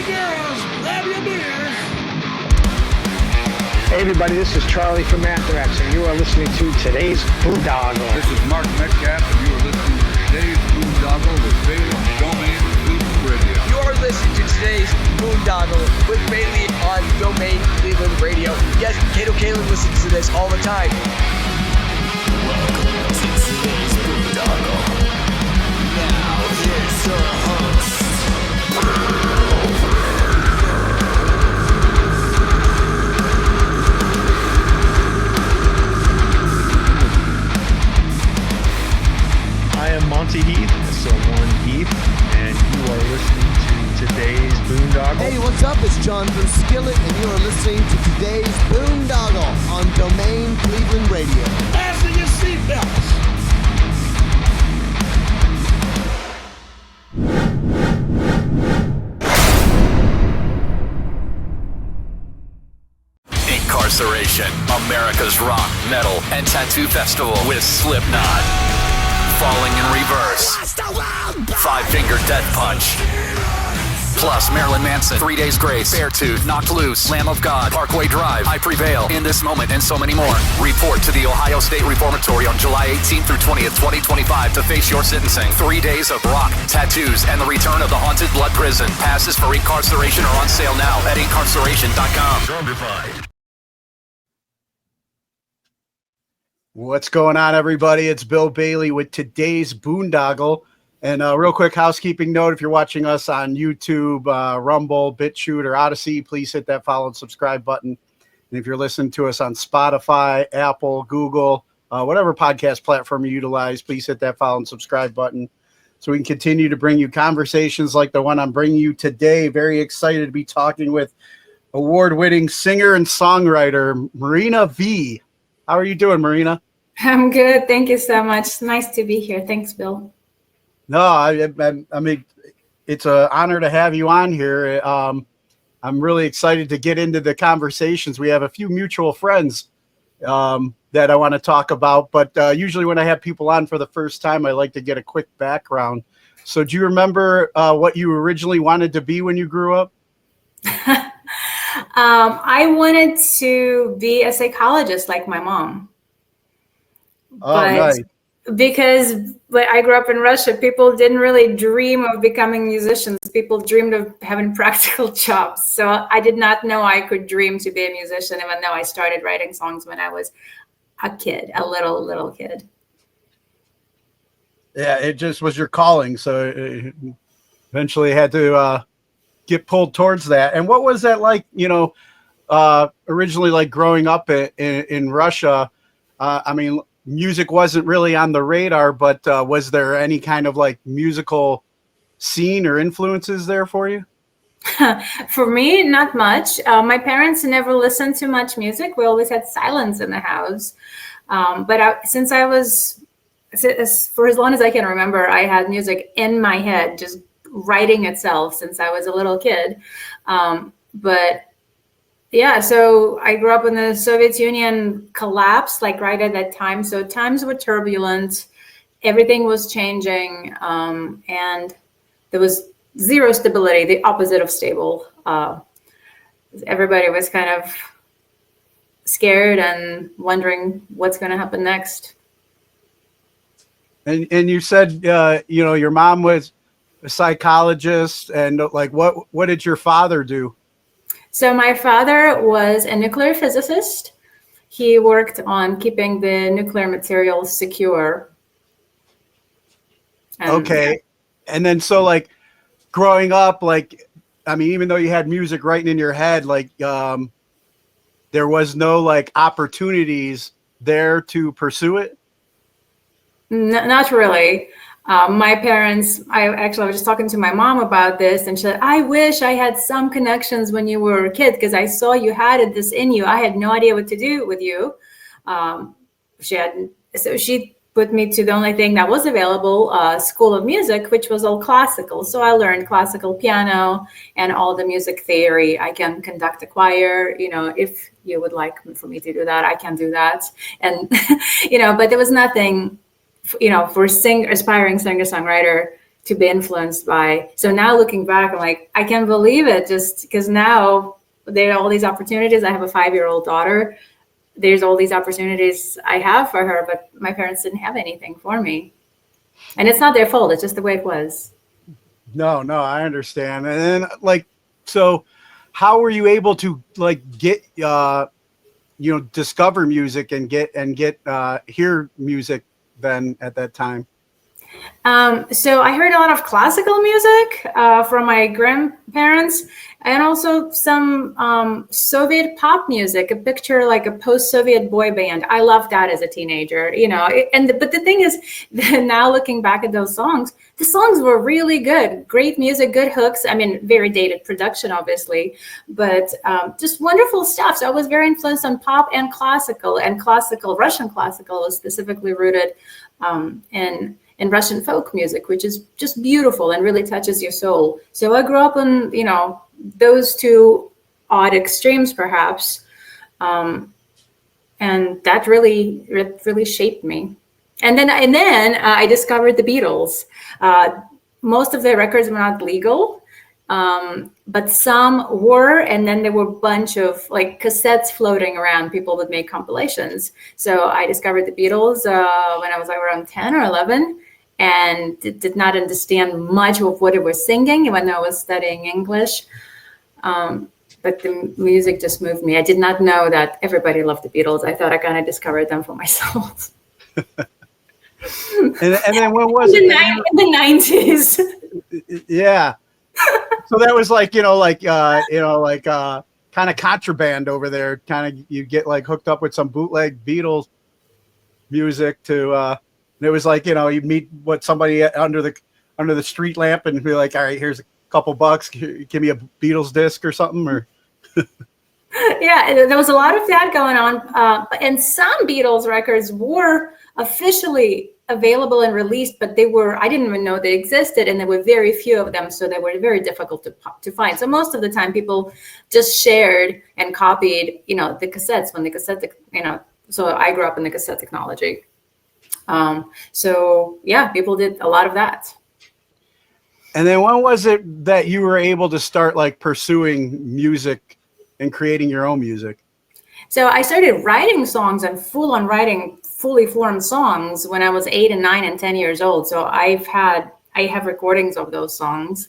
girls, grab your beers. Hey everybody, this is Charlie from Anthrax, and you are listening to today's Boondoggle. This is Mark Metcalf, and you are listening to today's Boondoggle with Bailey on Domain Cleveland Radio. You are listening to today's Boondoggle with Bailey on Domain Cleveland Radio. Yes, Kato Kalin listens to this all the time. Welcome to today's Boondoggle. Now here's your host. I am Monty Heath, so one Heath, and you are listening to today's Boondoggle. Hey, what's up? It's John from Skillet, and you are listening to today's Boondoggle on Domain Cleveland Radio. Fasten your seatbelts. Incarceration, America's rock, metal, and tattoo festival with Slipknot. Falling in Reverse, Five Finger Death Punch, plus Marilyn Manson, 3 Days Grace, Beartooth, Knocked Loose, Lamb of God, Parkway Drive, I Prevail, In This Moment, and so many more. Report to the Ohio State Reformatory on July 18th through 20th, 2025 to face your sentencing. 3 days of rock, tattoos, and the return of the Haunted Blood Prison. Passes for Incarceration are on sale now at incarceration.com. Zombified. What's going on, everybody? It's Bill Bailey with today's Boondoggle. And real quick housekeeping note, if you're watching us on YouTube, Rumble, BitChute, or Odyssey, please hit that follow and subscribe button. And if you're listening to us on Spotify, Apple, Google, whatever podcast platform you utilize, please hit that follow and subscribe button so we can continue to bring you conversations like the one I'm bringing you today. Very excited to be talking with award-winning singer and songwriter Marina V. How are you doing, Marina? I'm good. Thank you so much. Nice to be here. Thanks, Bill. No, I mean, it's an honor to have you on here. I'm really excited to get into the conversations. We have a few mutual friends that I want to talk about, but usually when I have people on for the first time, I like to get a quick background. So do you remember what you originally wanted to be when you grew up? I wanted to be a psychologist like my mom. Nice. Because when I grew up in Russia, people didn't really dream of becoming musicians. People dreamed of having practical jobs. So I did not know I could dream to be a musician, even though I started writing songs when I was a kid, a little kid. Yeah, it just was your calling. So it eventually had to get pulled towards that. And what was that like, originally like growing up in Russia? I mean, music wasn't really on the radar, but was there any kind of like musical scene or influences there for you? For me, not much. My parents never listened to much music. We always had silence in the house. But since I was, for as long as I can remember, I had music in my head, just writing itself since I was a little kid. But yeah, so I grew up when the Soviet Union collapsed, like right at that time. So times were turbulent, everything was changing, and there was zero stability, the opposite of stable. Everybody was kind of scared and wondering what's going to happen next. And you said, your mom was a psychologist, and like, what did your father do? So my father was a nuclear physicist. He worked on keeping the nuclear materials secure. Okay. And then so like growing up, like, I mean, even though you had music writing in your head, like there was no like opportunities there to pursue it? Not really. My parents, I was just talking to my mom about this, and she said, I wish I had some connections when you were a kid, because I saw you had this in you. I had no idea what to do with you. She put me to the only thing that was available, School of Music, which was all classical. So I learned classical piano and all the music theory. I can conduct a choir, if you would like for me to do that, I can do that. And, but there was nothing, for aspiring singer-songwriter to be influenced by. So now looking back, I'm like, I can't believe it, just because now there are all these opportunities. I have a 5-year-old daughter. There's all these opportunities I have for her, but my parents didn't have anything for me. And it's not their fault. It's just the way it was. No, I understand. And then like, so how were you able to like get, discover music and get hear music then at that time? So I heard a lot of classical music from my grandparents, and also some Soviet pop music. A picture like a post-Soviet boy band. I loved that as a teenager, but the thing is, now looking back at those songs, the songs were really good. Great music, good hooks. I mean, very dated production, obviously, but just wonderful stuff. So I was very influenced on pop and classical, Russian classical was specifically rooted in Russian folk music, which is just beautiful and really touches your soul. So I grew up in, those two odd extremes, perhaps, and that really shaped me. And then I discovered the Beatles. Most of their records were not legal, but some were, and then there were a bunch of like cassettes floating around. People would make compilations. So I discovered the Beatles when I was like around 10 or 11, and did not understand much of what it was singing, even though I was studying English. But the music just moved me. I did not know that everybody loved the Beatles. I thought I kind of discovered them for myself. and then when was it? In the 90s. Yeah. So that was like, kind of contraband over there. Kind of, you get like hooked up with some bootleg Beatles music to, and it was like, you'd meet somebody under the street lamp and be like, all right, here's a couple bucks. Give me a Beatles disc or something, or. Yeah, there was a lot of that going on. And some Beatles records were officially available and released, but I didn't even know they existed, and there were very few of them, so they were very difficult to find. So most of the time people just shared and copied, the cassettes when the cassette, so I grew up in the cassette technology. So yeah, people did a lot of that. And then when was it that you were able to start like pursuing music and creating your own music? So I started writing songs and writing fully formed songs when I was 8 and 9 and 10 years old. So I have recordings of those songs,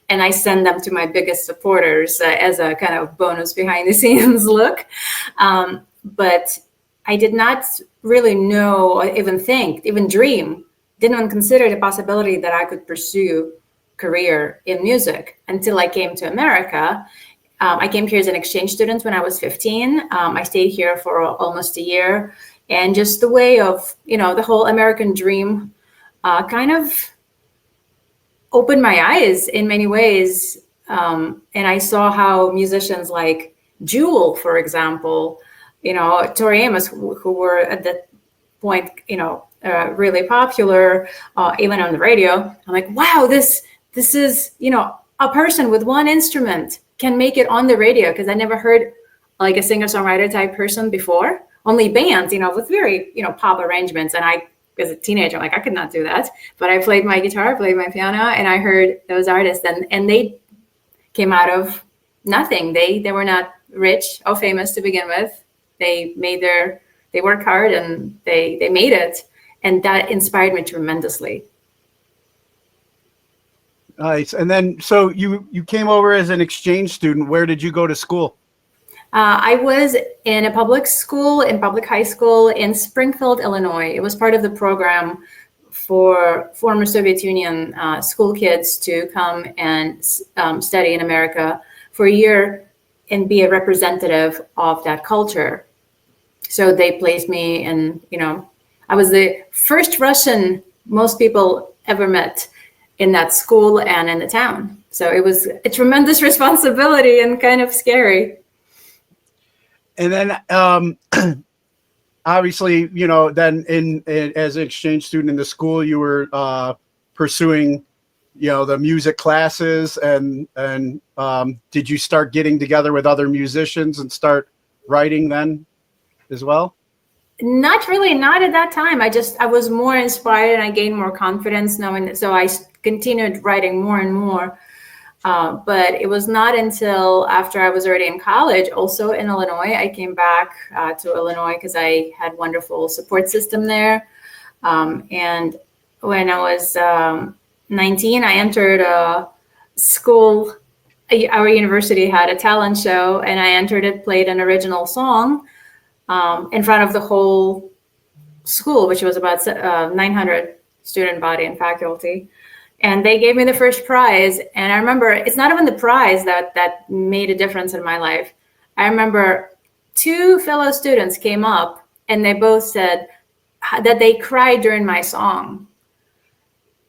and I send them to my biggest supporters as a kind of bonus behind the scenes look. But I did not really know, even dream, didn't even consider the possibility that I could pursue career in music until I came to America. I came here as an exchange student when I was 15. I stayed here for almost a year, and just the way of, the whole American dream kind of opened my eyes in many ways. And I saw how musicians like Jewel, for example, Tori Amos, who were at that point, really popular, even on the radio. I'm like, wow, this is, a person with one instrument can make it on the radio, because I never heard like a singer-songwriter type person before. Only bands, with very, pop arrangements. And I, as a teenager, I'm like, I could not do that. But I played my guitar, played my piano, and I heard those artists, and they came out of nothing. They were not rich or famous to begin with. They worked hard, and they made it. And that inspired me tremendously. Nice. And then, so you came over as an exchange student. Where did you go to school? I was in a public high school in Springfield, Illinois. It was part of the program for former Soviet Union school kids to come and study in America for a year and be a representative of that culture. So they placed me in, I was the first Russian most people ever met in that school and in the town. So it was a tremendous responsibility and kind of scary. And then obviously, then as an exchange student in the school, you were pursuing, the music classes, and did you start getting together with other musicians and start writing then as well? Not at that time. I was more inspired, and I gained more confidence knowing that. So I continued writing more and more. But it was not until after I was already in college, also in Illinois, I came back to Illinois because I had wonderful support system there. And when I was 19, I entered a school. Our university had a talent show, and I entered it, played an original song in front of the whole school, which was about 900 student body and faculty. And they gave me the first prize. And I remember it's not even the prize that made a difference in my life. I remember 2 fellow students came up and they both said that they cried during my song.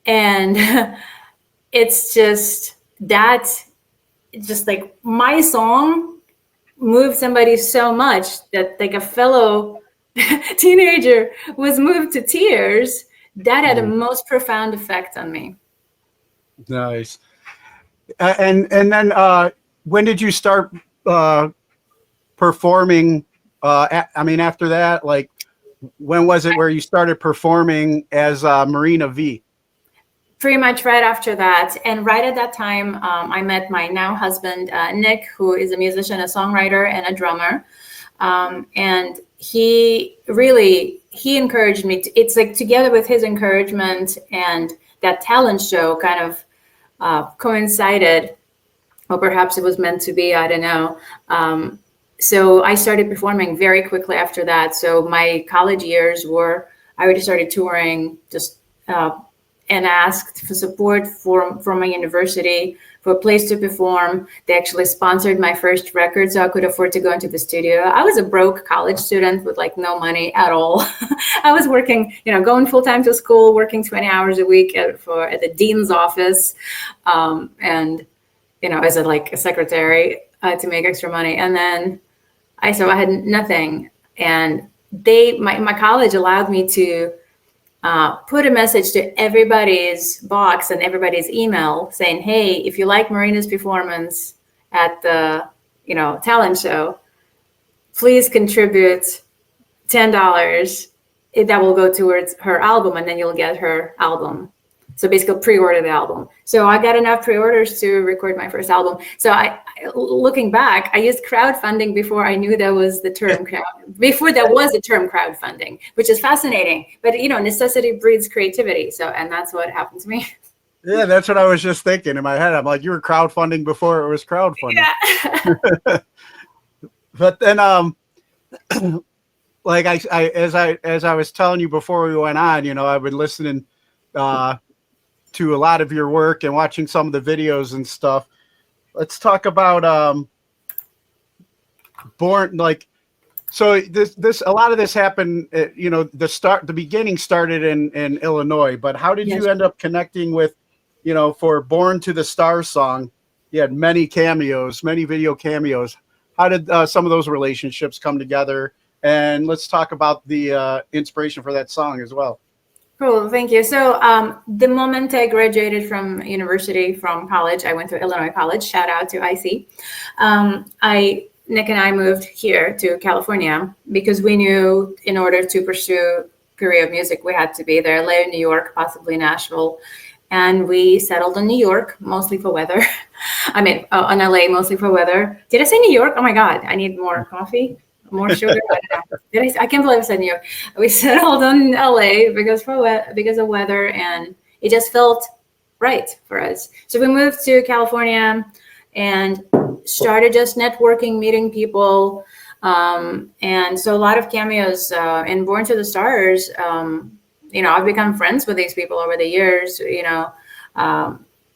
And it's just like my song moved somebody so much that like a fellow teenager was moved to tears. That had the most profound effect on me. Nice. And then when did you start performing? After that, like, when was it where you started performing as Marina V? Pretty much right after that. And right at that time, I met my now husband, Nick, who is a musician, a songwriter, and a drummer. And he encouraged me. It's like together with his encouragement and that talent show kind of coincided, or perhaps it was meant to be, I don't know. So I started performing very quickly after that. So my college years I already started touring, and asked for support from my university for a place to perform. They actually sponsored my first record, so I could afford to go into the studio. I was a broke college student with like no money at all. I was working, going full time to school, working 20 hours a week at the dean's office, and as a secretary to make extra money. And then I had nothing, and my college allowed me to put a message to everybody's box and everybody's email saying, hey, if you like Marina's performance at the, talent show, please contribute $10. That will go towards her album, and then you'll get her album. So basically pre-order the album. So I got enough pre-orders to record my first album. So looking back, I used crowdfunding before I knew that was the term before there was the term crowdfunding, which is fascinating. But necessity breeds creativity. So, and that's what happened to me. Yeah, that's what I was just thinking in my head. I'm like, you were crowdfunding before it was crowdfunding. Yeah. But then, like as I was telling you before we went on, I've been listening to a lot of your work and watching some of the videos and stuff. Let's talk about Born. Like, so this a lot of this happened. The beginning started in Illinois, but how did you end up connecting with, for Born to the Stars song? You had many video cameos. How did some of those relationships come together? And let's talk about the inspiration for that song as well. Cool, thank you. So the moment I graduated from college, I went to Illinois College, shout out to IC. Nick and I moved here to California because we knew in order to pursue career of music, we had to be there, LA, New York, possibly Nashville. And we settled on New York, mostly for weather. on LA, mostly for weather. Did I say New York? Oh my God, I need more coffee. More sugar. I can't believe I said New York. We settled on LA because of weather, and it just felt right for us. So we moved to California and started just networking, meeting people, and so a lot of cameos in Born to the Stars. I've become friends with these people over the years.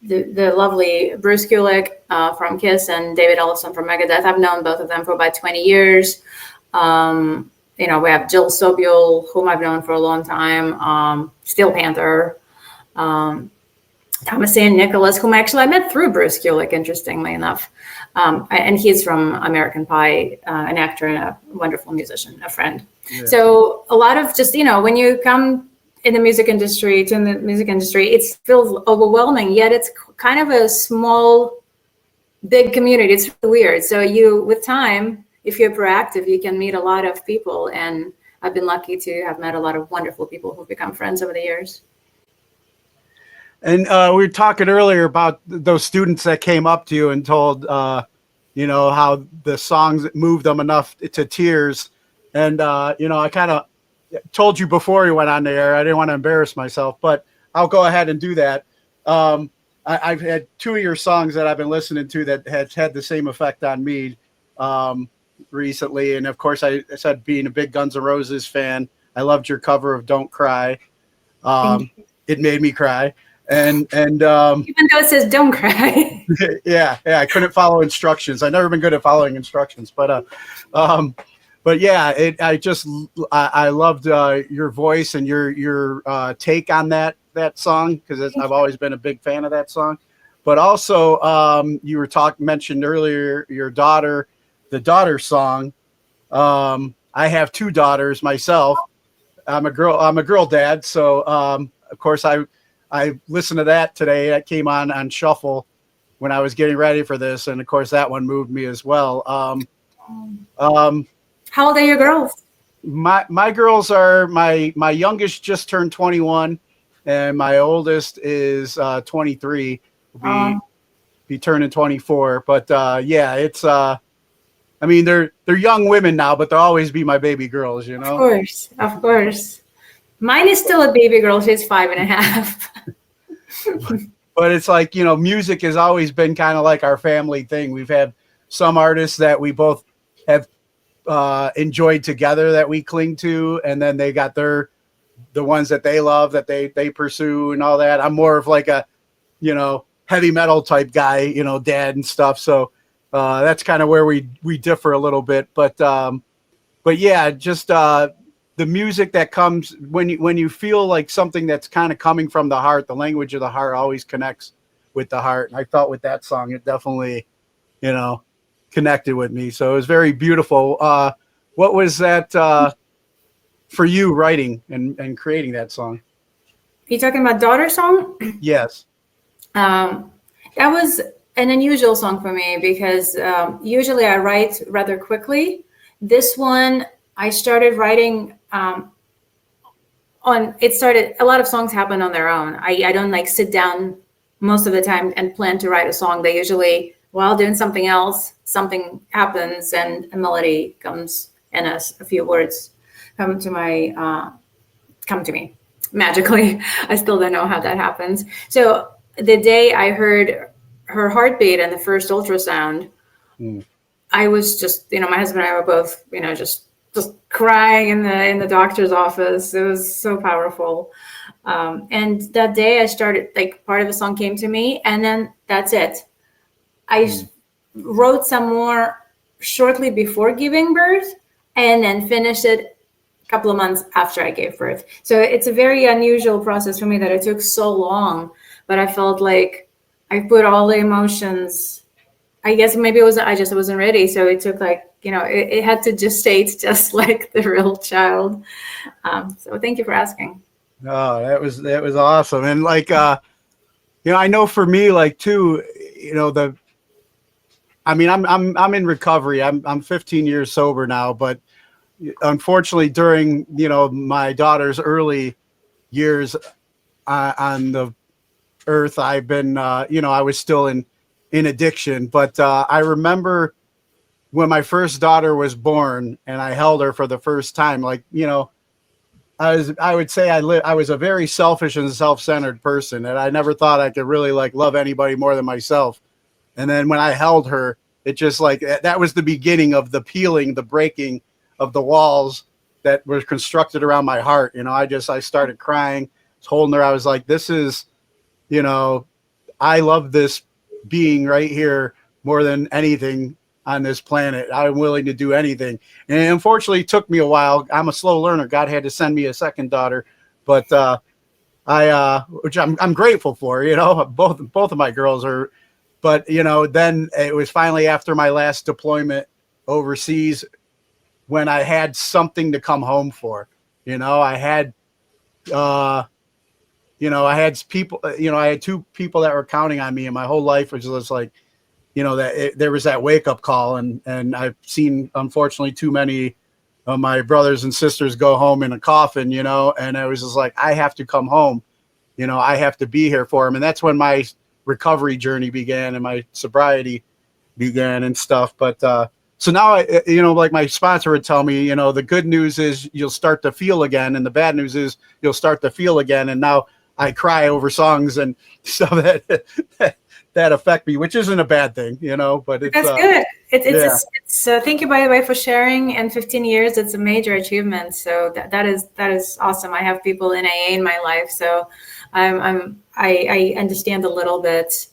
The lovely Bruce Kulick from Kiss and David Ellefson from Megadeth. I've known both of them for about 20 years. We have Jill Sobule, whom I've known for a long time, Steel Panther, Thomas Ian Nicholas, whom actually I met through Bruce Kulick, interestingly enough. And he's from American Pie, an actor and a wonderful musician, a friend. Yeah. So a lot of just, when you come in the music industry, it feels overwhelming, yet it's kind of a small, big community. It's weird. So with time, if you're proactive, you can meet a lot of people. And I've been lucky to have met a lot of wonderful people who've become friends over the years. And we were talking earlier about those students that came up to you and told, how the songs moved them enough to tears. And, I kind of told you before you went on the air, I didn't want to embarrass myself, but I'll go ahead and do that. I've had 2 of your songs that I've been listening to that has had the same effect on me recently. And of course, I said, being a big Guns N' Roses fan, I loved your cover of Don't Cry. It made me cry. And even though it says don't cry. yeah, I couldn't follow instructions. I've never been good at following instructions, but yeah, I loved your voice and your take on that song, because I've always been a big fan of that song. But also, you were mentioned earlier your daughter, the daughter song. I have 2 daughters myself. I'm a girl dad, so of course I listened to that today. That came on shuffle when I was getting ready for this, and of course that one moved me as well. How old are your girls? My girls are my youngest just turned 21, and my oldest is 23. Be turning 24. But yeah, it's they're young women now, but they'll always be my baby girls, you know. Of course. Mine is still a baby girl. She's 5.5. But it's like, music has always been kind of like our family thing. We've had some artists that we both have enjoyed together that we cling to, and then they got the ones that they love that they pursue and all that. I'm more of like a heavy metal type guy, dad and stuff. So that's kind of where we differ a little bit. But yeah, just the music that comes when you feel like something that's kind of coming from the heart. The language of the heart always connects with the heart, and I thought with that song it definitely connected with me. So it was very beautiful. What was that for you, writing and creating that song? You talking about daughter song? Yes. That was an unusual song for me because usually I write rather quickly. This one I started writing a lot of songs happen on their own. I don't like sit down most of the time and plan to write a song. They usually, while doing something else, something happens and a melody comes and a few words come to me magically. I still don't know how that happens. So the day I heard her heartbeat and the first ultrasound, I was just, my husband and I were both, just crying in the doctor's office. It was so powerful. And that day I started, like, part of the song came to me, and then that's it. I wrote some more shortly before giving birth, and then finished it a couple of months after I gave birth. So it's a very unusual process for me that it took so long, but I felt like I put all the emotions. I guess maybe I just wasn't ready. So it took it had to gestate just like the real child. So thank you for asking. Oh, that was awesome. And I know for me, too, I'm in recovery. I'm 15 years sober now, but unfortunately during, my daughter's early years on the earth, I've been, I was still in addiction. But I remember when my first daughter was born and I held her for the first time, I would say I was a very selfish and self-centered person, and I never thought I could really love anybody more than myself. And then when I held her, it just that was the beginning of the peeling, the breaking of the walls that were constructed around my heart. I started crying, holding her. I was like, this is, I love this being right here more than anything on this planet. I'm willing to do anything. And unfortunately it took me a while. I'm a slow learner. God had to send me a second daughter, but which I'm grateful for, both of my girls are, but then it was finally after my last deployment overseas when I had something to come home for. I had people, I had 2 people that were counting on me, and my whole life was just like, there was that wake up call, and I've seen, unfortunately, too many of my brothers and sisters go home in a coffin, and I was just like, I have to come home. I have to be here for them. And that's when my recovery journey began and my sobriety began and stuff. But so now, like my sponsor would tell me, the good news is you'll start to feel again, and the bad news is you'll start to feel again. And now I cry over songs and stuff that affect me, which isn't a bad thing, but it's that's good. It's thank you, by the way, for sharing. In 15 years, it's a major achievement. So that is awesome. I have people in AA in my life, so I understand a little bit.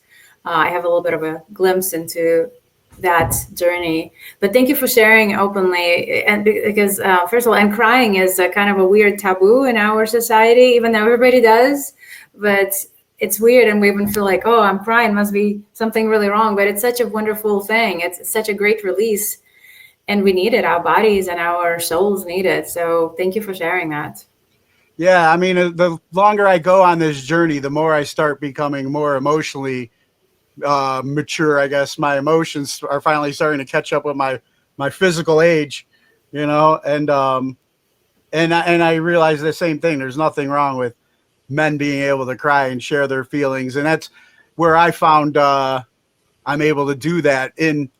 I have a little bit of a glimpse into that journey, but thank you for sharing openly. And because first of all, and crying is a kind of a weird taboo in our society, even though everybody does, but it's weird, and we even feel like, oh, I'm crying, must be something really wrong. But it's such a wonderful thing. It's such a great release, and we need it. Our bodies and our souls need it. So thank you for sharing that. Yeah, I mean, the longer I go on this journey, the more I start becoming more emotionally mature. I guess my emotions are finally starting to catch up with my physical age, and I realize the same thing. There's nothing wrong with men being able to cry and share their feelings, and that's where I found I'm able to do that in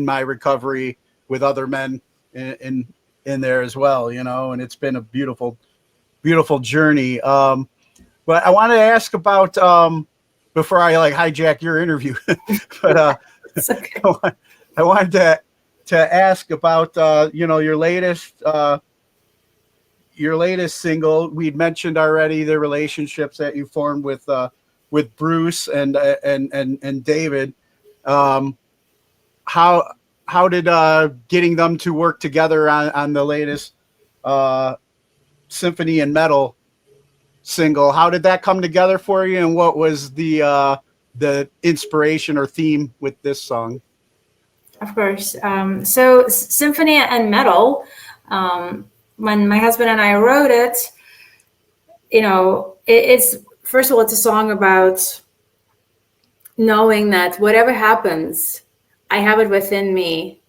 my recovery with other men in there as well, and it's been a beautiful journey. But I wanted to ask about before I hijack your interview, but Okay. I wanted to ask about your latest single. We'd mentioned already the relationships that you formed with Bruce and David. How did getting them to work together on the latest Symphony and Metal single, how did that come together for you, and what was the inspiration or theme with this song? Of course. So Symphony and Metal, when my husband and I wrote it, it's, first of all, it's a song about knowing that whatever happens, I have it within me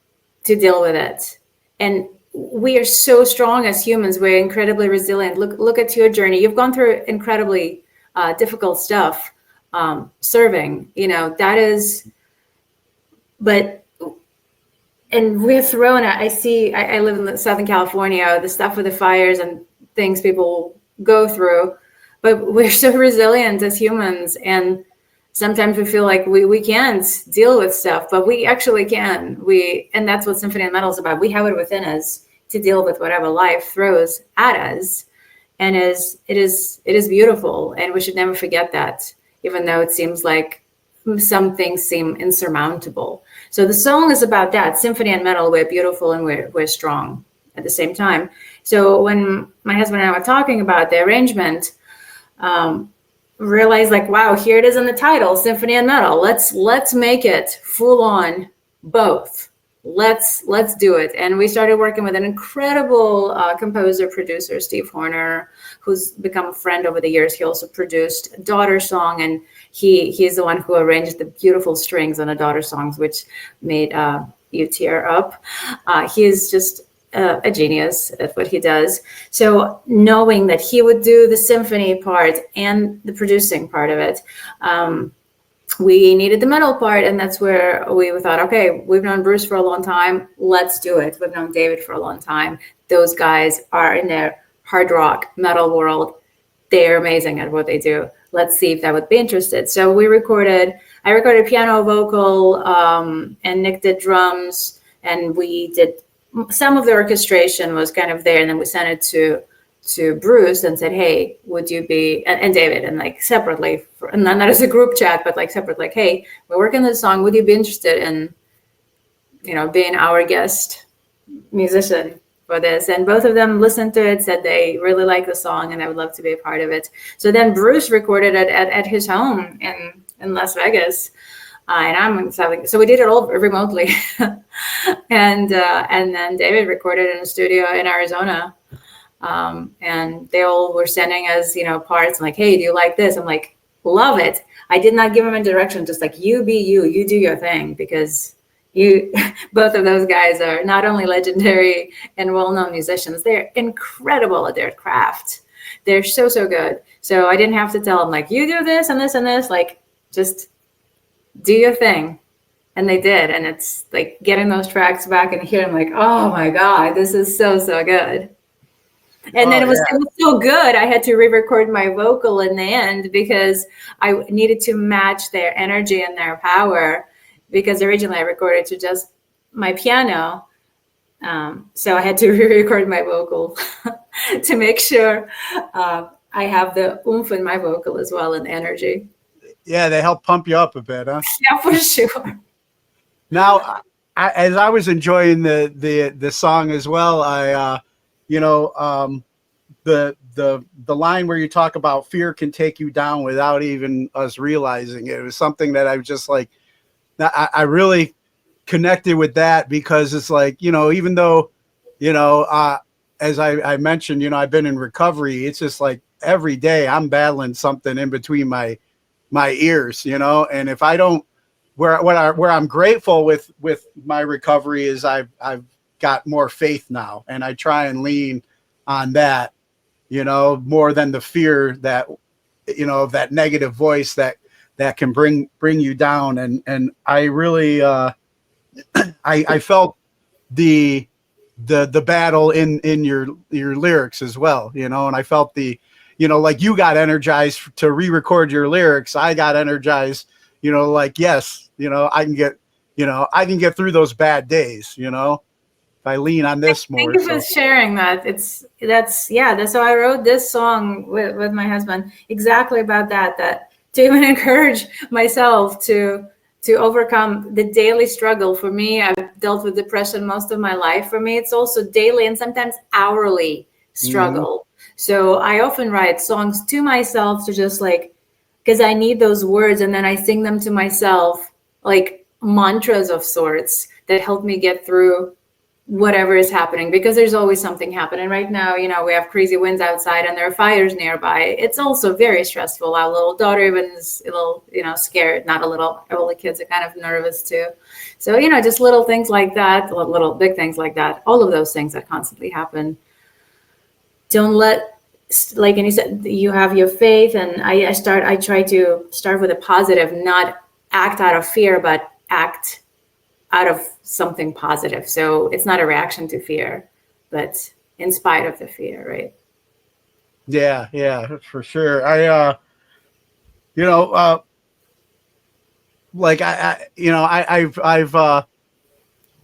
to deal with it. And we are so strong as humans. We're incredibly resilient. Look at your journey. You've gone through incredibly difficult stuff, serving, that is, but, and we're thrown at, I live in Southern California, the stuff with the fires and things people go through, but we're so resilient as humans. And sometimes we feel like we can't deal with stuff, but we actually can. And that's what Symphony and Metal is about. We have it within us to deal with whatever life throws at us. And it is beautiful. And we should never forget that, even though it seems like some things seem insurmountable. So the song is about that. Symphony and Metal, we're beautiful and we're strong at the same time. So when my husband and I were talking about the arrangement, realized wow, here it is in the title, Symphony and Metal. Let's make it full on both. Let's do it. And we started working with an incredible composer, producer, Steve Horner, who's become a friend over the years. He also produced Daughter Song, and he's the one who arranged the beautiful strings on the Daughter Songs, which made you tear up. He is just a genius at what he does. So knowing that he would do the symphony part and the producing part of it, we needed the metal part, and that's where we thought, okay, we've known Bruce for a long time, let's do it. We've known David for a long time. Those guys are in their hard rock metal world. They're amazing at what they do. Let's see if that would be interested. So I recorded piano, vocal, and Nick did drums, and we did some of the orchestration was kind of there, and then we sent it to Bruce and said, hey, would you be, and David, and separately, and not as a group chat, but separate, hey, we're working on this song, would you be interested in, being our guest musician for this? And both of them listened to it, said they really like the song and I would love to be a part of it. So then Bruce recorded it at his home in Las Vegas. So we did it all remotely. and then David recorded in a studio in Arizona. And they all were sending us, parts. I'm like, hey, do you like this? I'm like, love it. I did not give them a direction, just you be you do your thing, because both of those guys are not only legendary and well-known musicians, they're incredible at their craft. They're so, so good. So I didn't have to tell them, like, you do this and this and this, like, just do your thing. And they did. And it's like getting those tracks back and hearing, like, oh my God, this is so, so good. And then it was so good, I had to re-record my vocal in the end because I needed to match their energy and their power, because originally I recorded to just my piano. So I had to re-record my vocal to make sure I have the oomph in my vocal as well and energy. Yeah, they help pump you up a bit, huh? Yeah, for sure. Now, as I was enjoying the song as well, the line where you talk about fear can take you down without even us realizing it. It was something that I was just like, I really connected with that, because it's like, even though, as I mentioned, I've been in recovery. It's just like every day I'm battling something in between my ears, and if I don't, where I'm grateful with my recovery is I've got more faith now, and I try and lean on that, more than the fear that, of that negative voice that can bring you down. And I really, I felt the battle in your lyrics as well, and I felt like you got energized to re-record your lyrics. I got energized, like, yes, I can get through those bad days, if I lean on this more. Thank you for sharing that. That's so I wrote this song with my husband exactly about that to even encourage myself to overcome the daily struggle. For me, I've dealt with depression most of my life. For me, it's also daily and sometimes hourly struggle. Mm-hmm. So I often write songs to myself to just like, because I need those words, and then I sing them to myself like mantras of sorts that help me get through whatever is happening, because there's always something happening. Right now, we have crazy winds outside and there are fires nearby. It's also very stressful. Our little daughter even is a little, scared. Not a little, all the kids are kind of nervous too. So, just little things like that, little big things like that, all of those things that constantly happen. Don't let, like, and you said, you have your faith, and I try to start with a positive, not act out of fear, but act out of something positive. So it's not a reaction to fear, but in spite of the fear, right? Yeah, for sure. I've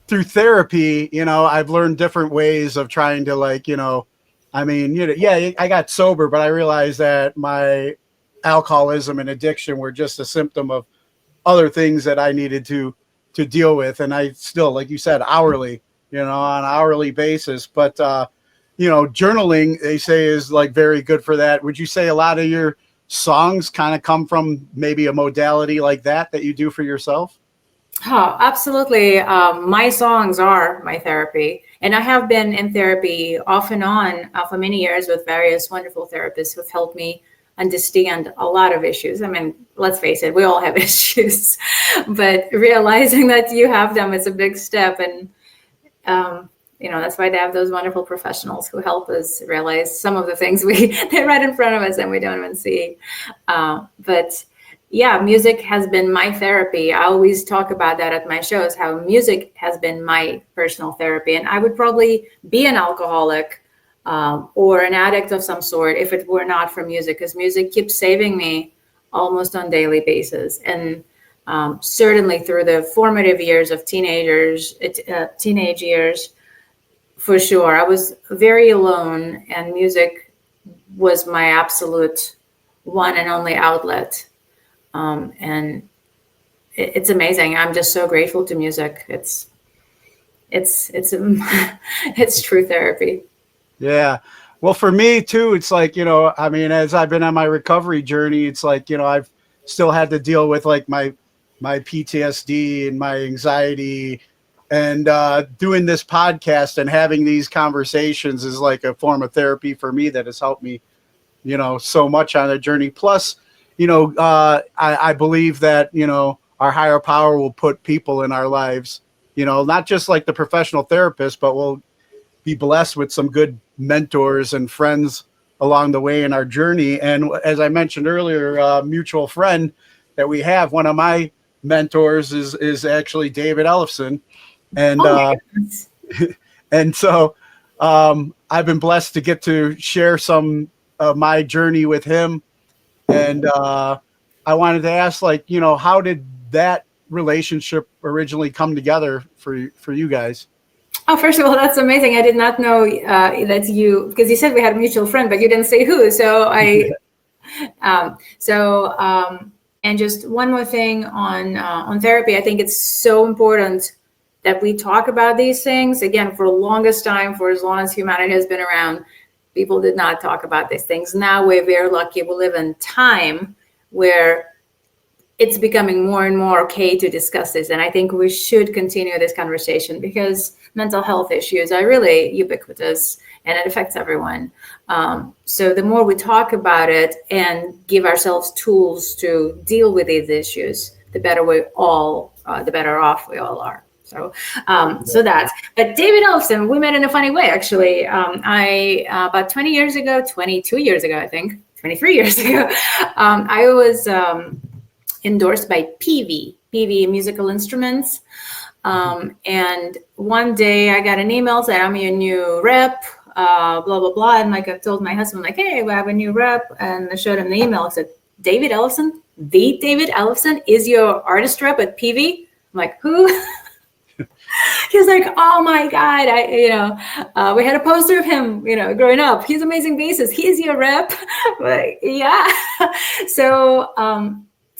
through therapy, I've learned different ways of trying to, like, I got sober, but I realized that my alcoholism and addiction were just a symptom of other things that I needed to deal with. And I still, like you said, hourly, on an hourly basis. But, journaling, they say, is like very good for that. Would you say a lot of your songs kind of come from maybe a modality like that you do for yourself? Oh, absolutely. My songs are my therapy. And I have been in therapy off and on for many years with various wonderful therapists who've helped me understand a lot of issues. I mean, let's face it, we all have issues, but realizing that you have them is a big step. And, that's why they have those wonderful professionals who help us realize some of the things they're right in front of us and we don't even see. But yeah, music has been my therapy. I always talk about that at my shows, how music has been my personal therapy. And I would probably be an alcoholic or an addict of some sort if it were not for music, because music keeps saving me almost on a daily basis. And certainly through the formative years of teenage years, for sure, I was very alone, and music was my absolute one and only outlet. And it's amazing. I'm just so grateful to music. It's true therapy. Yeah. Well, for me too, it's like, as I've been on my recovery journey, it's like, I've still had to deal with like my PTSD and my anxiety, and doing this podcast and having these conversations is like a form of therapy for me that has helped me, so much on the journey. Plus, I believe that, our higher power will put people in our lives, not just like the professional therapist, but we'll be blessed with some good mentors and friends along the way in our journey. And as I mentioned earlier, a mutual friend that we have, one of my mentors is actually David Ellefson. And and so I've been blessed to get to share some of my journey with him. And I wanted to ask, like, you know, how did that relationship originally come together for you guys? Oh, first of all, that's amazing. I did not know that you, because you said we had a mutual friend, but you didn't say who. So and just one more thing on therapy. I think it's so important that we talk about these things. Again, for the longest time, for as long as humanity has been around, people did not talk about these things. Now we're very lucky. We live in time where it's becoming more and more okay to discuss this. And I think we should continue this conversation because mental health issues are really ubiquitous and it affects everyone. So the more we talk about it and give ourselves tools to deal with these issues, the better the better off we all are. So that's, but David Ellefson, we met in a funny way, actually. I, about 22 years ago, I think, 23 years ago, I was endorsed by Peavy Musical Instruments. And one day I got an email saying, I'm your new rep, blah, blah, blah. And like I told my husband, like, hey, we have a new rep. And I showed him the email. I said, David Ellefson, the David Ellefson is your artist rep at Peavy? I'm like, who? He's like, oh my God, we had a poster of him, growing up. He's an amazing bassist. He's your rep. Like, yeah. So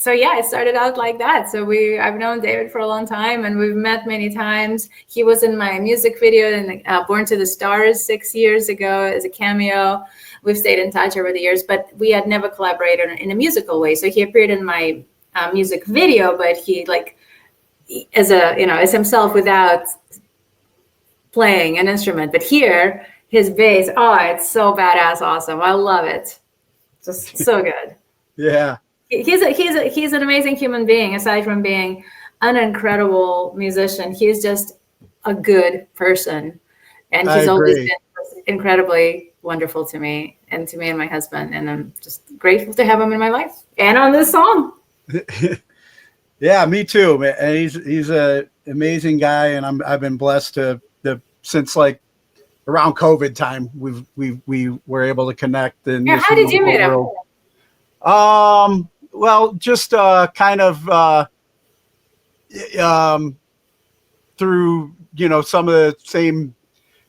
yeah, it started out like that. So I've known David for a long time and we've met many times. He was in my music video in Born to the Stars 6 years ago as a cameo. We've stayed in touch over the years, but we had never collaborated in a musical way. So he appeared in my music video, but he as himself without playing an instrument. But here, his bass, it's so badass, awesome. I love it. Just so good. Yeah. He's an amazing human being. Aside from being an incredible musician, he's just a good person, and he's always been incredibly wonderful to me and my husband. And I'm just grateful to have him in my life and on this song. Yeah, me too, man. And he's an amazing guy, and I've been blessed to since like around COVID time we were able to connect. And yeah, how did you meet him? Well, just kind of through some of the same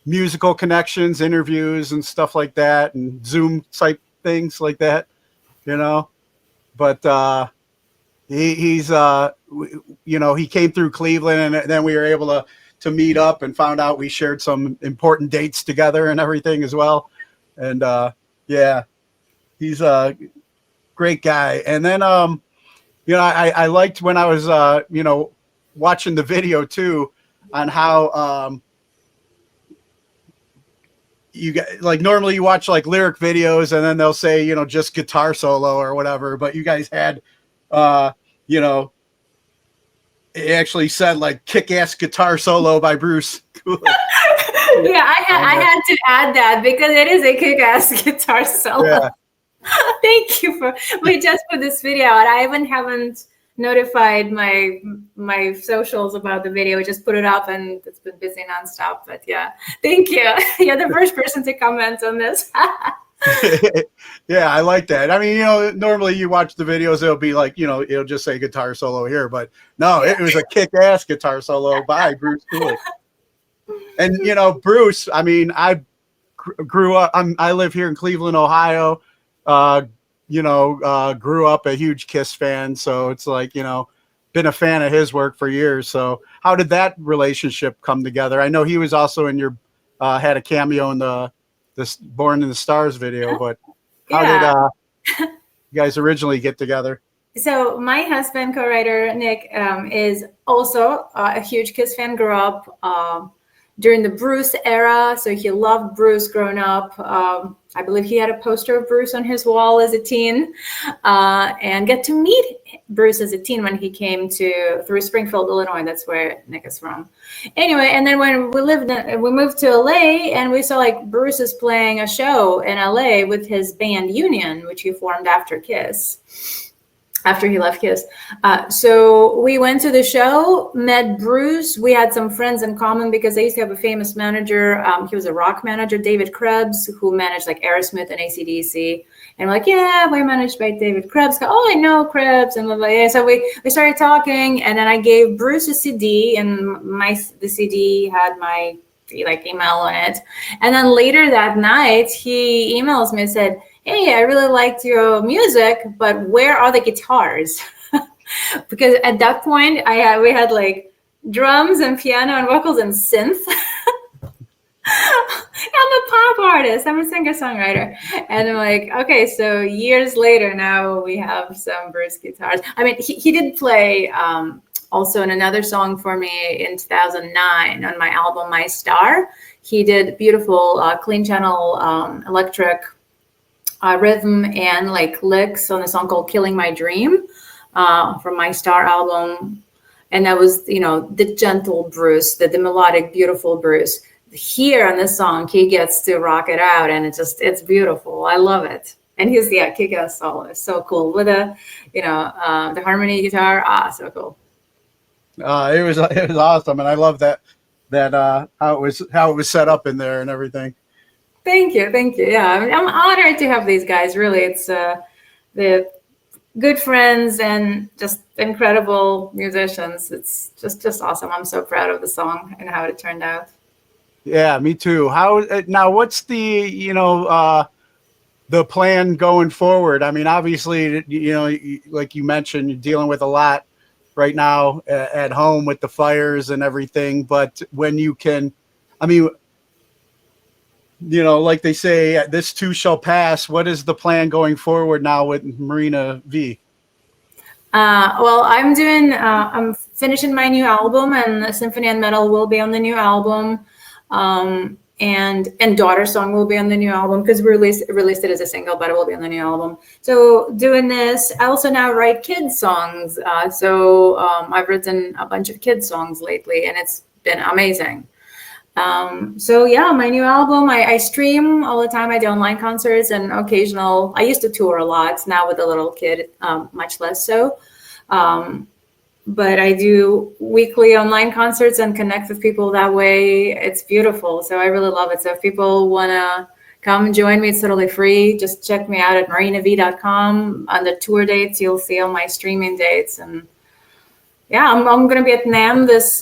musical connections, interviews, and stuff like that, and Zoom type things like that, But he's he came through Cleveland, and then we were able to meet up and found out we shared some important dates together and everything as well. And yeah, he's a great guy. And then I liked when I was watching the video too on how you get, like, normally you watch like lyric videos and then they'll say just guitar solo or whatever, but you guys had it actually said like kick-ass guitar solo by Bruce Kulick. Yeah, I had to add that because it is a kick-ass guitar solo. Yeah. Thank you we just put this video out. I haven't notified my socials about the video. We just put it up and it's been busy nonstop. But yeah, thank you. You're the first person to comment on this. Yeah, I like that. I mean, normally you watch the videos, it'll be like, it'll just say guitar solo here, but no, it was a kick-ass guitar solo by Bruce Kulick. And Bruce, I mean, I grew up. I live here in Cleveland, Ohio. Grew up a huge Kiss fan, so it's like been a fan of his work for years. So how did that relationship come together? I know he was also in your had a cameo in this Born in the Stars video, but how did you guys originally get together? So my husband, co-writer Nick, is also a huge Kiss fan. Grew up during the Bruce era. So he loved Bruce growing up. I believe he had a poster of Bruce on his wall as a teen, and get to meet Bruce as a teen when he came through Springfield, Illinois. That's where Nick is from. Anyway, and then when we moved to LA, and we saw like Bruce is playing a show in LA with his band Union, which he formed after Kiss. After he left Kiss. So we went to the show, met Bruce. We had some friends in common because I used to have a famous manager. He was a rock manager, David Krebs, who managed like Aerosmith and AC/DC. And we're like, yeah, we're managed by David Krebs. Oh, I know Krebs. And so we started talking, and then I gave Bruce a CD, and the CD had my like email on it. And then later that night, he emails me and said, hey, I really liked your music, but where are the guitars? Because at that point, we had like drums and piano and vocals and synth. I'm a pop artist. I'm a singer-songwriter. And I'm like, okay, so years later, now we have some Bruce guitars. I mean, he did play also in another song for me in 2009 on my album, My Star. He did beautiful clean channel electric rhythm and like licks on a song called Killing My Dream from My Star album. And that was, the gentle Bruce, the melodic, beautiful Bruce. Here on this song, he gets to rock it out, and it's beautiful. I love it. And he's kick-ass soloist. So cool. With the harmony guitar. So cool. It was awesome. And I love that how it was set up in there and everything. Thank you. Yeah, I'm honored to have these guys. Really, it's they're good friends and just incredible musicians. It's just awesome. I'm so proud of the song and how it turned out. Yeah, me too. Now? What's the the plan going forward? I mean, obviously, like you mentioned, you're dealing with a lot right now at home with the fires and everything. But when you can, like they say, this too shall pass. What is the plan going forward now with Marina V? Well, I'm finishing my new album, and Symphony and Metal will be on the new album. And Daughter Song will be on the new album because we released it as a single, but it will be on the new album. So doing this, I also now write kids songs. So I've written a bunch of kids songs lately, and it's been amazing. So yeah, my new album, I stream all the time. I do online concerts and I used to tour a lot. Now with a little kid, much less so. But I do weekly online concerts and connect with people that way. It's beautiful. So I really love it. So if people want to come join me, it's totally free. Just check me out at marinav.com. On the tour dates, you'll see all my streaming dates. And yeah, I'm going to be at NAMM this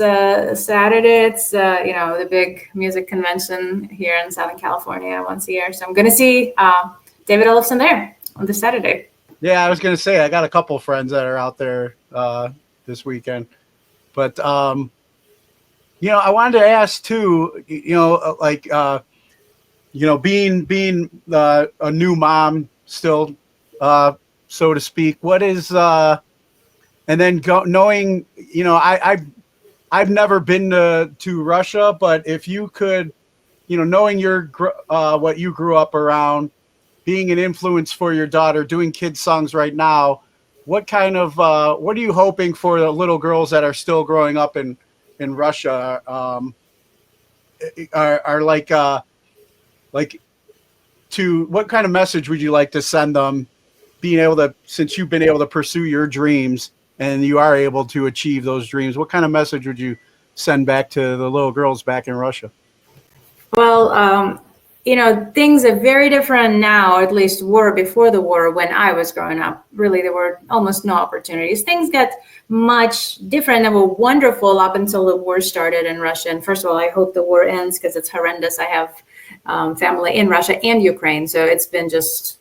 Saturday. It's, the big music convention here in Southern California once a year. So I'm going to see David Ellefson there on this Saturday. Yeah, I was going to say, I got a couple friends that are out there this weekend. But, I wanted to ask too, being a new mom still, so to speak, what is, and then knowing, I've never been to Russia, but if you could, knowing what you grew up around, being an influence for your daughter, doing kids songs right now, what kind of what are you hoping for the little girls that are still growing up in Russia? Are like to what kind of message would you like to send them? Since you've been able to pursue your dreams and you are able to achieve those dreams, what kind of message would you send back to the little girls back in Russia? Well, things are very different now, at least were before the war. When I was growing up, really, there were almost no opportunities. Things got much different and were wonderful up until the war started in Russia. And first of all, I hope the war ends because it's horrendous. I have family in Russia and Ukraine, so it's been just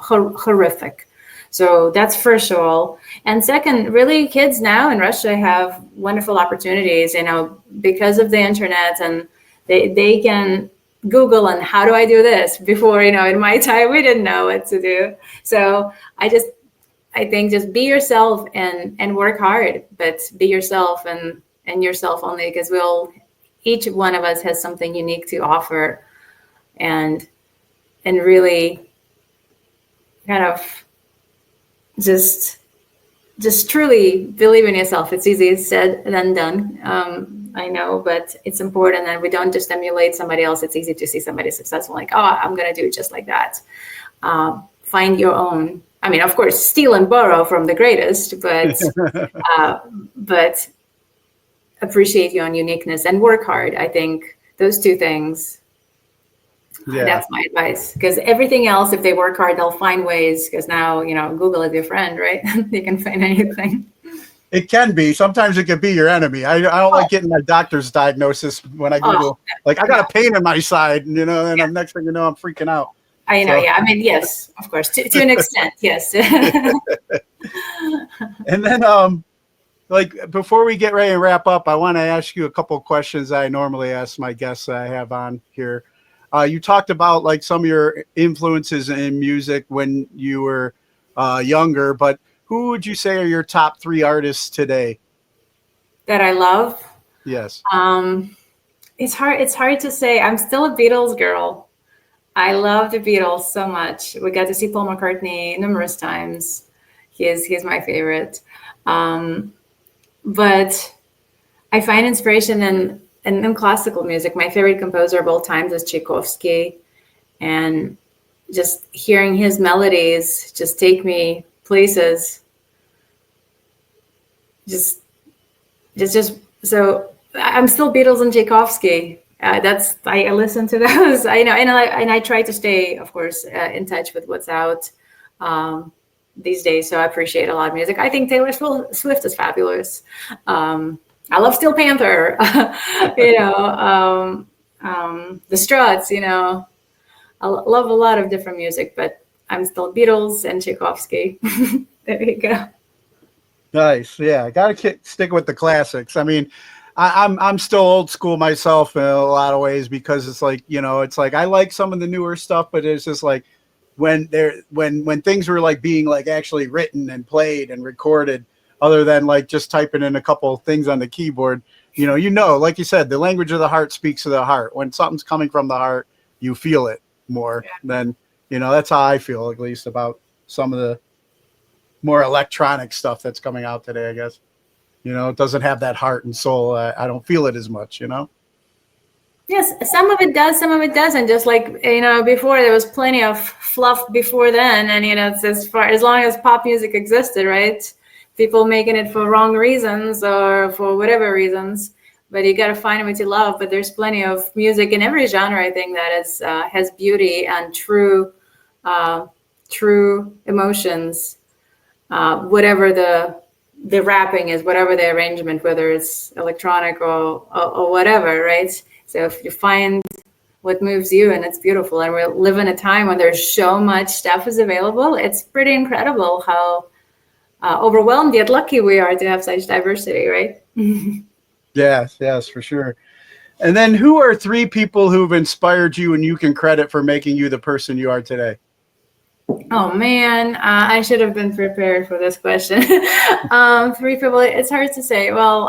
horrific. So that's first of all. And second, really, kids now in Russia have wonderful opportunities, because of the internet, and they can Google and how do I do this? Before, in my time, we didn't know what to do. So I think just be yourself and work hard, but be yourself and yourself only, because each one of us has something unique to offer, and really kind of just truly believe in yourself. It's easier said than done, I know, but it's important that we don't just emulate somebody else. It's easy to see somebody successful, like, oh, I'm going to do it just like that. Find your own. I mean, of course, steal and borrow from the greatest, but appreciate your own uniqueness and work hard. I think those two things, that's my advice. Because everything else, if they work hard, they'll find ways. Because now, Google is your friend, right? They can find anything. It can be. Sometimes it can be your enemy. I don't like getting my doctor's diagnosis when I Google. Like, I got a pain in my side, and and next thing you know, I'm freaking out. I know, yeah. I mean, yes, of course, to an extent, yes. And then, like, before we get ready to wrap up, I want to ask you a couple of questions I normally ask my guests that I have on here. You talked about, like, some of your influences in music when you were younger, but who would you say are your top 3 artists today? That I love? Yes. It's hard to say. I'm still a Beatles girl. I love the Beatles so much. We got to see Paul McCartney numerous times. He's my favorite. But I find inspiration in classical music. My favorite composer of all times is Tchaikovsky, and just hearing his melodies just take me places. Just so I'm still Beatles and Tchaikovsky. I listen to those. I know, and I try to stay, of course, in touch with what's out these days. So I appreciate a lot of music. I think Taylor Swift is fabulous. I love Steel Panther. The Struts. I love a lot of different music, but I'm still Beatles and Tchaikovsky. There you go. Nice. Yeah, I gotta stick with the classics. I mean, I'm still old school myself in a lot of ways, because it's like, it's like I like some of the newer stuff, but it's just like when things were like being like actually written and played and recorded, other than like just typing in a couple of things on the keyboard, like you said, the language of the heart speaks to the heart. When something's coming from the heart, you feel it more than, that's how I feel, at least, about some of the more electronic stuff that's coming out today, I guess. It doesn't have that heart and soul. I don't feel it as much, Yes, some of it does, some of it doesn't. Just like, before, there was plenty of fluff before then. And, it's as long as pop music existed, right? People making it for wrong reasons or for whatever reasons. But you got to find what you love. But there's plenty of music in every genre, I think, that has beauty and true emotions, whatever the rapping is, whatever the arrangement, whether it's electronic or whatever, right? So if you find what moves you, and it's beautiful, and we live in a time when there's so much stuff is available, it's pretty incredible how overwhelmed yet lucky we are to have such diversity, right? Yes, for sure. And then who are 3 people who've inspired you and you can credit for making you the person you are today? Oh man, I should have been prepared for this question. 3 people, it's hard to say. Well,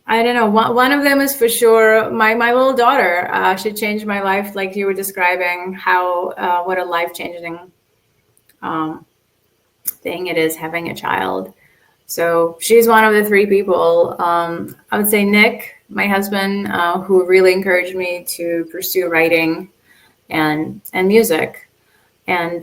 I don't know. One of them is for sure my little daughter. She changed my life, like you were describing, how what a life-changing thing it is having a child. So she's one of the 3 people. I would say Nick, my husband, who really encouraged me to pursue writing and music, and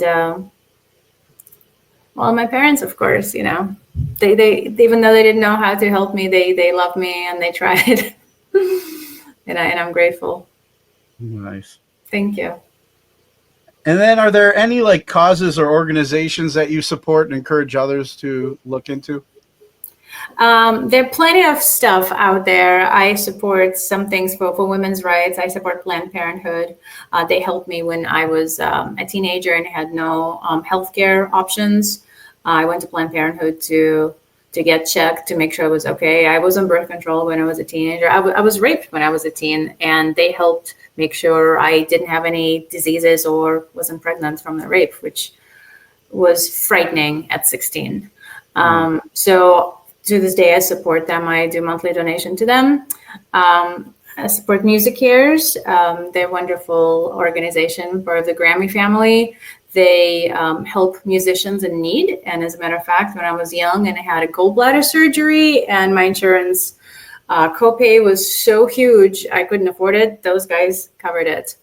my parents, of course. They even though they didn't know how to help me, they loved me and they tried, and I'm grateful. Nice. Thank you. And then, are there any like causes or organizations that you support and encourage others to look into? There are plenty of stuff out there. I support some things for women's rights. I support Planned Parenthood. They helped me when I was a teenager and had no healthcare options. I went to Planned Parenthood to get checked to make sure I was okay. I was on birth control when I was a teenager. I was raped when I was a teen, and they helped make sure I didn't have any diseases or wasn't pregnant from the rape, which was frightening at 16. So to this day, I support them. I do monthly donation to them. I support Music Cares. They're a wonderful organization, part of the Grammy family. They help musicians in need. And as a matter of fact, when I was young and I had a gallbladder surgery and my insurance copay was so huge, I couldn't afford it. Those guys covered it.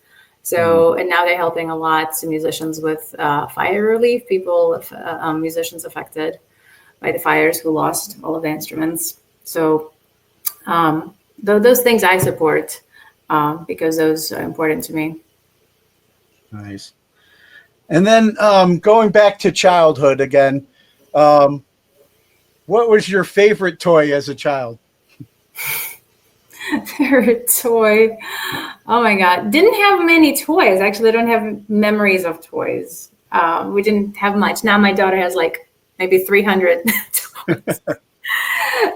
So, and now they're helping a lot to musicians with fire relief, people, musicians affected by the fires who lost all of the instruments. So those things I support because those are important to me. Nice. And then going back to childhood again, what was your favorite toy as a child? Favorite toy? Oh my God. Didn't have many toys. Actually, I don't have memories of toys. We didn't have much. Now my daughter has like maybe 300 toys.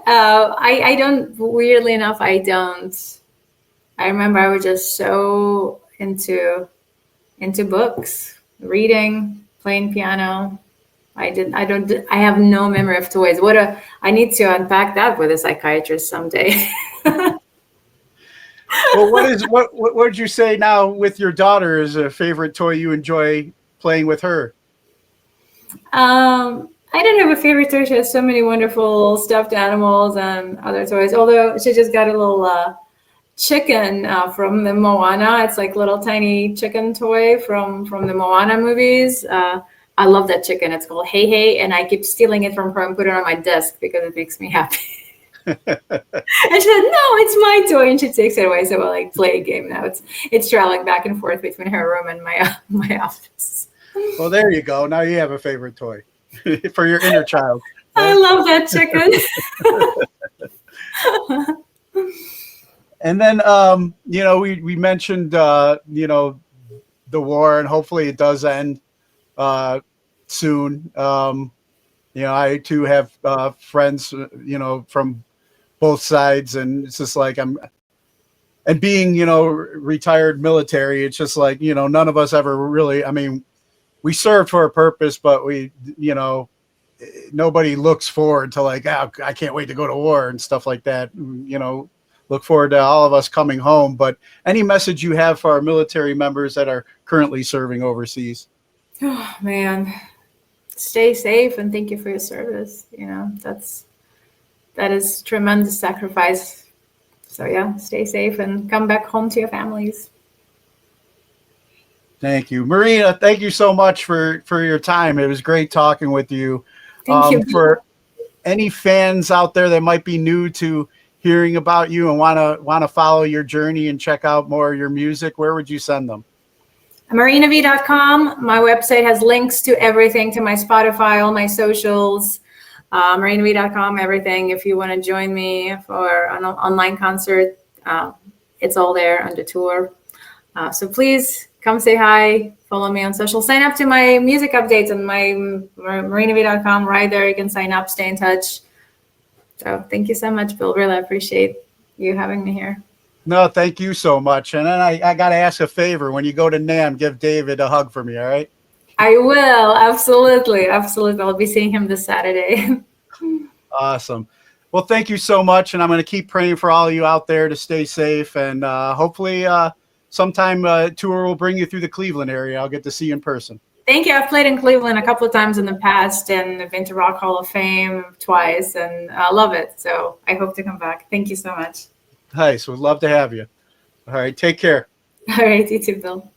I don't, weirdly enough, I don't. I remember I was just so into books, reading, playing piano. I have no memory of toys. I need to unpack that with a psychiatrist someday. Well, what would you say now with your daughter is a favorite toy you enjoy playing with her? I don't have a favorite toy. She has so many wonderful stuffed animals and other toys. Although she just got a little chicken from the Moana. It's like little tiny chicken toy from the Moana movies. I love that chicken. It's called Hey Hey, and I keep stealing it from her and put it on my desk because it makes me happy. And she said, "No, it's my toy," and she takes it away. So we'll like play a game now. It's traveling back and forth between her room and my office. Well, there you go. Now you have a favorite toy for your inner child. I love that chicken. And then, we mentioned, the war, and hopefully it does end soon. I too have friends, from both sides, and it's just like and being, retired military, it's just like, none of us ever really, we served for a purpose, but we, nobody looks forward to like, I can't wait to go to war and stuff like that. Look forward to all of us coming home. But any message you have for our military members that are currently serving overseas? Oh man, stay safe and thank you for your service. That is tremendous sacrifice. So yeah, stay safe and come back home to your families. Thank you, Marina. Thank you so much for your time. It was great talking with you. Thank you. For any fans out there that might be new to hearing about you and want to follow your journey and check out more of your music, where would you send them? MarinaV.com. My website has links to everything, to my Spotify, all my socials. MarinaV.com, everything. If you want to join me for an online concert, it's all there under tour. So please come say hi, follow me on social, sign up to my music updates on my MarinaV.com. Right there, you can sign up, stay in touch. So thank you so much, Bill. Really appreciate you having me here. No, thank you so much. And then I got to ask a favor. When you go to NAMM, give David a hug for me, all right? I will. Absolutely. Absolutely. I'll be seeing him this Saturday. Awesome. Well, thank you so much. And I'm going to keep praying for all of you out there to stay safe. And hopefully sometime tour will bring you through the Cleveland area. I'll get to see you in person. Thank you. I've played in Cleveland a couple of times in the past, and I've been to Rock Hall of Fame twice, and I love it. So I hope to come back. Thank you so much. Nice. We'd love to have you. All right. Take care. All right. You too, Bill.